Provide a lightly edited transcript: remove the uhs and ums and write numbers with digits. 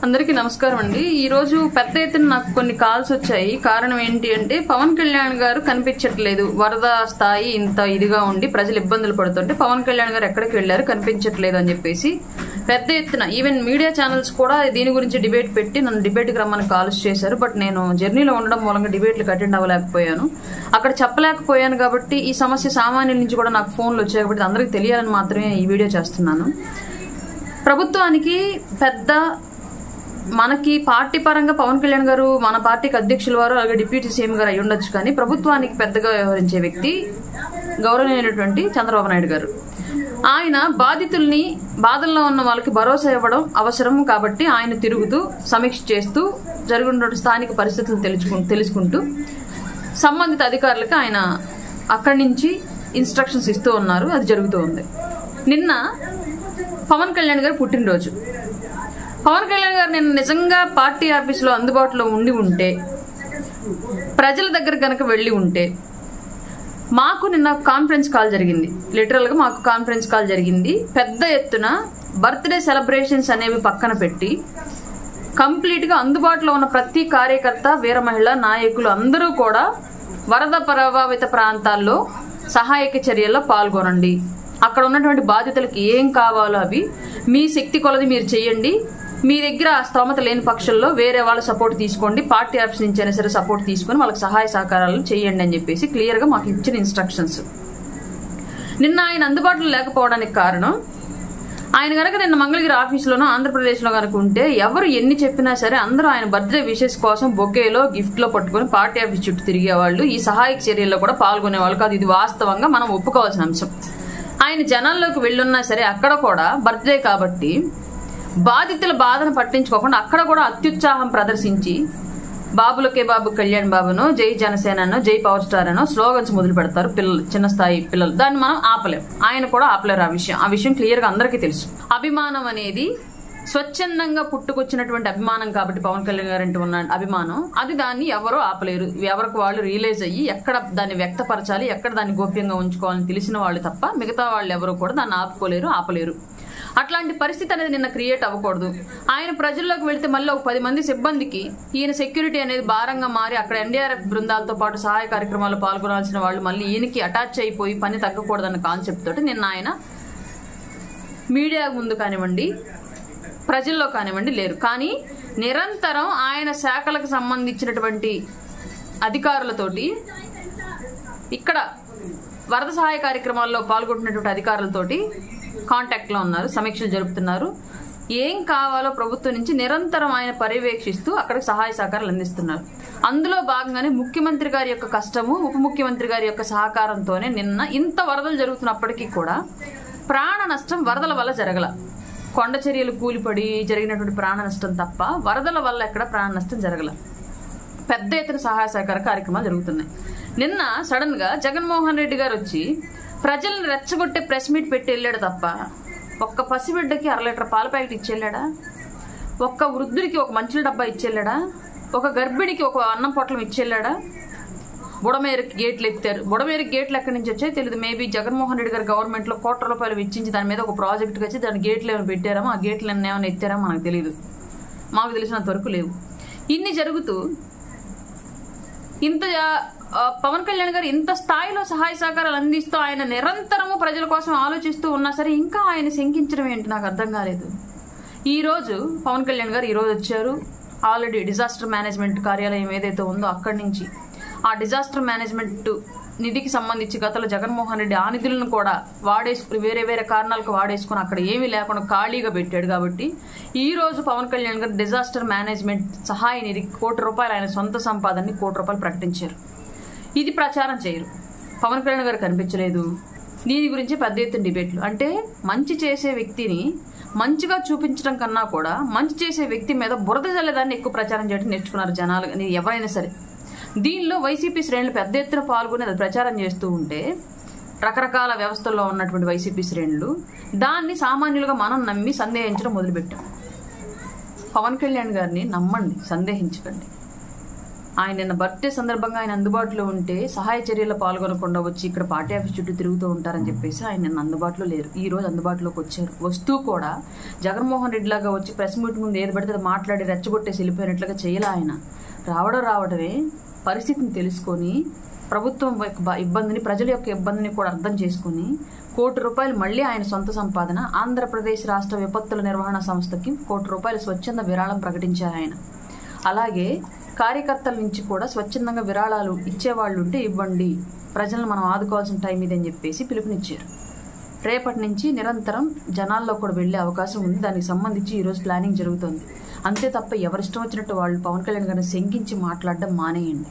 అందరికీ నమస్కారం అండి. ఈ రోజు పెద్ద ఎత్తున నాకు కొన్ని కాల్స్ వచ్చాయి. కారణం ఏంటి అంటే పవన్ కళ్యాణ్ గారు కనిపించట్లేదు, వరద స్థాయి ఇంత ఇదిగా ఉండి ప్రజలు ఇబ్బందులు పడుతుంటే పవన్ కళ్యాణ్ గారు ఎక్కడికి వెళ్లారు కనిపించట్లేదు అని చెప్పేసి పెద్ద ఎత్తున ఈవెన్ మీడియా ఛానల్స్ కూడా దీని గురించి డిబేట్ పెట్టి నన్ను డిబేట్కి రమ్మని కాల్స్ చేశారు. బట్ నేను జర్నీలో ఉండడం మూలంగా డిబేట్లకు అటెండ్ అవ్వలేకపోయాను, అక్కడ చెప్పలేకపోయాను. కాబట్టి ఈ సమస్య సామాన్యుల నుంచి కూడా నాకు ఫోన్లు వచ్చాయి కాబట్టి అందరికీ తెలియాలని మాత్రమే ఈ వీడియో చేస్తున్నాను. ప్రభుత్వానికి పెద్ద మనకి పార్టీ పరంగా పవన్ కళ్యాణ్ గారు మన పార్టీకి అధ్యక్షుల వారు అలాగే డిప్యూటీ సీఎం గారు అయి ఉండొచ్చు, కానీ ప్రభుత్వానికి పెద్దగా వ్యవహరించే వ్యక్తి గౌరవనీయులైనటువంటి చంద్రబాబు నాయుడు గారు. ఆయన బాధితుల్ని, బాధల్లో ఉన్న వాళ్ళకి భరోసా ఇవ్వడం అవసరం కాబట్టి ఆయన తిరుగుతూ సమీక్ష చేస్తూ జరుగుతున్న స్థానిక పరిస్థితులను తెలుసుకుంటూ సంబంధిత అధికారులకు ఆయన అక్కడి నుంచి ఇన్స్ట్రక్షన్స్ ఇస్తూ ఉన్నారు. అది జరుగుతూ ఉంది. నిన్న పవన్ కళ్యాణ్ గారు పుట్టినరోజు. పవన్ కళ్యాణ్ గారు నేను నిజంగా పార్టీ ఆఫీసులో అందుబాటులో ఉంటే, ప్రజల దగ్గర కనుక వెళ్లి ఉంటే, మాకు నిన్న కాన్ఫరెన్స్ కాల్ జరిగింది. లిటరల్ గా మాకు కాన్ఫరెన్స్ కాల్ జరిగింది. పెద్ద ఎత్తున బర్త్డే సెలబ్రేషన్స్ అనేవి పక్కన పెట్టి కంప్లీట్ గా అందుబాటులో ఉన్న ప్రతి కార్యకర్త, వీర మహిళ నాయకులు అందరూ కూడా వరద ప్రభావిత ప్రాంతాల్లో సహాయక చర్యల్లో పాల్గొనండి, అక్కడ ఉన్నటువంటి బాధితులకు ఏం కావాలో అవి మీ శక్తి కొలది మీరు చేయండి, మీ దగ్గర స్తోమత లేని పక్షంలో వేరే వాళ్ళ సపోర్ట్ తీసుకోండి, పార్టీ ఆఫీస్ నుంచి అయినా సరే సపోర్ట్ తీసుకుని వాళ్ళకి సహాయ సహకారాలు చేయండి అని చెప్పేసి క్లియర్ గా మాకు ఇచ్చిన ఇన్స్ట్రక్షన్స్. నిన్న ఆయన అందుబాటులో లేకపోవడానికి కారణం, ఆయన కనుక నిన్న మంగళగిరి ఆఫీసులోనో ఆంధ్రప్రదేశ్ లో కనుక ఉంటే ఎవరు ఎన్ని చెప్పినా సరే అందరూ ఆయన బర్త్డే విషెస్ కోసం బొకేలో గిఫ్ట్ లో పట్టుకుని పార్టీ ఆఫీస్ చుట్టూ తిరిగేవాళ్ళు, ఈ సహాయక చర్యల్లో కూడా పాల్గొనేవాళ్ళు కాదు. ఇది వాస్తవంగా మనం ఒప్పుకోవాల్సిన అంశం. ఆయన జనాల్లోకి వెళ్ళున్నా సరే అక్కడ కూడా బర్త్డే కాబట్టి బాధితుల బాధను పట్టించుకోకుండా అక్కడ కూడా అత్యుత్సాహం ప్రదర్శించి బాబులకే బాబు కళ్యాణ్ బాబునో, జై జనసేననో, జై పవర్ స్టార్ అనో స్లోగన్స్ మొదలు పెడతారు పిల్లలు, చిన్న స్థాయి పిల్లలు. దాన్ని మనం ఆపలేం, ఆయన కూడా ఆపలేరు. ఆ విషయం క్లియర్ గా అందరికీ తెలుసు. అభిమానం అనేది స్వచ్ఛందంగా పుట్టుకొచ్చినటువంటి అభిమానం కాబట్టి పవన్ కళ్యాణ్ గారు అంటూ ఉన్న అభిమానం అది, దాన్ని ఎవరో ఆపలేరు. ఎవరికి వాళ్ళు రియలైజ్ అయ్యి ఎక్కడ దాన్ని వ్యక్తపరచాలి, ఎక్కడ దాన్ని గోప్యంగా ఉంచుకోవాలని తెలిసిన వాళ్ళు తప్ప మిగతా వాళ్ళు ఎవరు కూడా దాన్ని ఆపలేరు. అట్లాంటి పరిస్థితి అనేది నిన్న క్రియేట్ అవ్వకూడదు. ఆయన ప్రజల్లోకి వెళ్తే మళ్ళీ ఒక 10 మంది సిబ్బందికి ఈయన సెక్యూరిటీ అనేది భారంగా మారి అక్కడ ఎన్డీఆర్ఎఫ్ బృందాలతో పాటు సహాయ కార్యక్రమాల్లో పాల్గొనాల్సిన వాళ్ళు మళ్ళీ ఈయనకి అటాచ్ అయిపోయి పని తగ్గకూడదన్న కాన్సెప్ట్ తోటి నిన్న ఆయన మీడియా ముందు కానివ్వండి, ప్రజల్లో కానివ్వండి లేరు. కానీ నిరంతరం ఆయన శాఖలకు సంబంధించినటువంటి అధికారులతోటి, ఇక్కడ వరద సహాయ కార్యక్రమాల్లో పాల్గొంటున్నటువంటి అధికారులతోటి కాంటాక్ట్ లో ఉన్నారు, సమీక్షలు జరుపుతున్నారు. ఏం కావాలో ప్రభుత్వం నుంచి నిరంతరం ఆయన పర్యవేక్షిస్తూ అక్కడికి సహాయ సహకారాలు అందిస్తున్నారు. అందులో భాగంగానే ముఖ్యమంత్రి గారి యొక్క కష్టము, ఉప ముఖ్యమంత్రి గారి యొక్క సహకారంతోనే నిన్న ఇంత వరదలు జరుగుతున్నప్పటికీ కూడా ప్రాణ నష్టం వరదల వల్ల జరగల. కొండ చర్యలు కూలిపడి జరిగినటువంటి ప్రాణ నష్టం తప్ప వరదల వల్ల ఎక్కడ ప్రాణ నష్టం జరగల. పెద్ద ఎత్తున సహాయ సహకార కార్యక్రమాలు జరుగుతున్నాయి. నిన్న సడన్ గా జగన్మోహన్ రెడ్డి గారు వచ్చి ప్రజల్ని రెచ్చగొట్టే ప్రెస్ మీట్ పెట్టి వెళ్ళాడు తప్ప ఒక్క పసిబిడ్డకి 1/2 లీటర్ పాల ప్యాకెట్ ఇచ్చేళ్ళాడా, ఒక్క వృద్ధుడికి ఒక మంచుల డబ్బా ఇచ్చేళ్ళాడా, ఒక గర్భిణికి ఒక అన్నం పొట్లం ఇచ్చేళ్ళాడా? బుడమేరుకి గేట్లు ఎత్తారు. బుడమేరుకి గేట్లు ఎక్కడి నుంచి వచ్చాయి తెలియదు. మేబీ జగన్మోహన్ రెడ్డి గారు గవర్నమెంట్ లో కోట్ల రూపాయలు వెచ్చించి దాని మీద ఒక ప్రాజెక్ట్ వచ్చి దాని గేట్లు ఏమైనా పెట్టారామో, ఆ గేట్లు ఏమైనా ఎత్తారామో మనకు తెలియదు. మాకు తెలిసినంత వరకు లేవు. ఇన్ని జరుగుతూ ఇంత పవన్ కళ్యాణ్ గారు ఇంత స్థాయిలో సహాయ సహకారాలు అందిస్తూ ఆయన నిరంతరము ప్రజల కోసం ఆలోచిస్తూ ఉన్నా సరే ఇంకా ఆయన శంకించడం ఏంటి నాకు అర్థం కాలేదు. ఈ రోజు పవన్ కళ్యాణ్ గారు ఈ రోజు వచ్చారు. ఆల్రెడీ డిజాస్టర్ మేనేజ్మెంట్ కార్యాలయం ఏదైతే ఉందో అక్కడి నుంచి ఆ డిజాస్టర్ మేనేజ్మెంట్ నిధికి సంబంధించి గతంలో జగన్మోహన్ రెడ్డి ఆ నిధులను కూడా వేరే వేరే కారణాలకు వాడేసుకుని అక్కడ ఏమీ లేకుండా ఖాళీగా పెట్టాడు. కాబట్టి ఈ రోజు పవన్ కళ్యాణ్ గారు డిజాస్టర్ మేనేజ్మెంట్ సహాయ నిధికి ₹1 కోటి ఆయన సొంత సంపాదనని ₹1 కోటి ప్రకటించారు. ఇది ప్రచారం చేయరు. పవన్ కళ్యాణ్ గారు కనిపించలేదు. దీని గురించి పెద్ద ఎత్తున డిబేట్లు. అంటే మంచి చేసే వ్యక్తిని మంచిగా చూపించడం కన్నా కూడా మంచి చేసే వ్యక్తి మీద బురద జల్లేదాన్ని ఎక్కువ ప్రచారం చేయడం నేర్చుకున్నారు జనాలు, ఎవరైనా సరే. దీనిలో వైసీపీ శ్రేణులు పెద్ద ఎత్తున పాల్గొని అది ప్రచారం చేస్తూ ఉంటే రకరకాల వ్యవస్థల్లో ఉన్నటువంటి వైసీపీ శ్రేణులు దాన్ని సామాన్యులుగా మనం నమ్మి సందేహించడం మొదలుపెట్టాం. పవన్ కళ్యాణ్ గారిని నమ్మండి, సందేహించకండి. ఆయన నిన్న బర్త్డే సందర్భంగా ఆయన అందుబాటులో ఉంటే సహాయ చర్యల్లో పాల్గొనకుండా వచ్చి ఇక్కడ పార్టీ ఆఫీస్ చుట్టూ తిరుగుతూ ఉంటారని చెప్పేసి ఆయన నిన్న అందుబాటులో లేరు. ఈ రోజు అందుబాటులోకి వచ్చారు. వస్తూ కూడా జగన్మోహన్ రెడ్డి లాగా వచ్చి ప్రెస్ మీట్ ముందు ఏది పడితే అది మాట్లాడి రెచ్చగొట్టేసి వెళ్ళిపోయినట్లుగా చేయలే. ఆయన రావడమే పరిస్థితిని తెలుసుకొని ప్రభుత్వం యొక్క ఇబ్బందిని, ప్రజల యొక్క ఇబ్బందిని కూడా అర్థం చేసుకుని ₹1 కోటి మళ్లీ ఆయన సొంత సంపాదన ఆంధ్రప్రదేశ్ రాష్ట్ర విపత్తుల నిర్వహణ సంస్థకి ₹1 కోటి స్వచ్ఛంద విరాళం ప్రకటించారు ఆయన. అలాగే కార్యకర్తల నుంచి కూడా స్వచ్ఛందంగా విరాళాలు ఇచ్చేవాళ్ళు ఉంటే ఇవ్వండి, ప్రజలను మనం ఆదుకోవాల్సిన టైం ఇదని చెప్పేసి పిలుపునిచ్చారు. రేపటి నుంచి నిరంతరం జనాల్లో కూడా వెళ్లే అవకాశం ఉంది. దానికి సంబంధించి ఈ రోజు ప్లానింగ్ జరుగుతోంది. అంతే తప్ప ఎవరిష్టం వచ్చినట్టు వాళ్ళు పవన్ కళ్యాణ్ గారిని శంకించి మాట్లాడడం మానేయండి.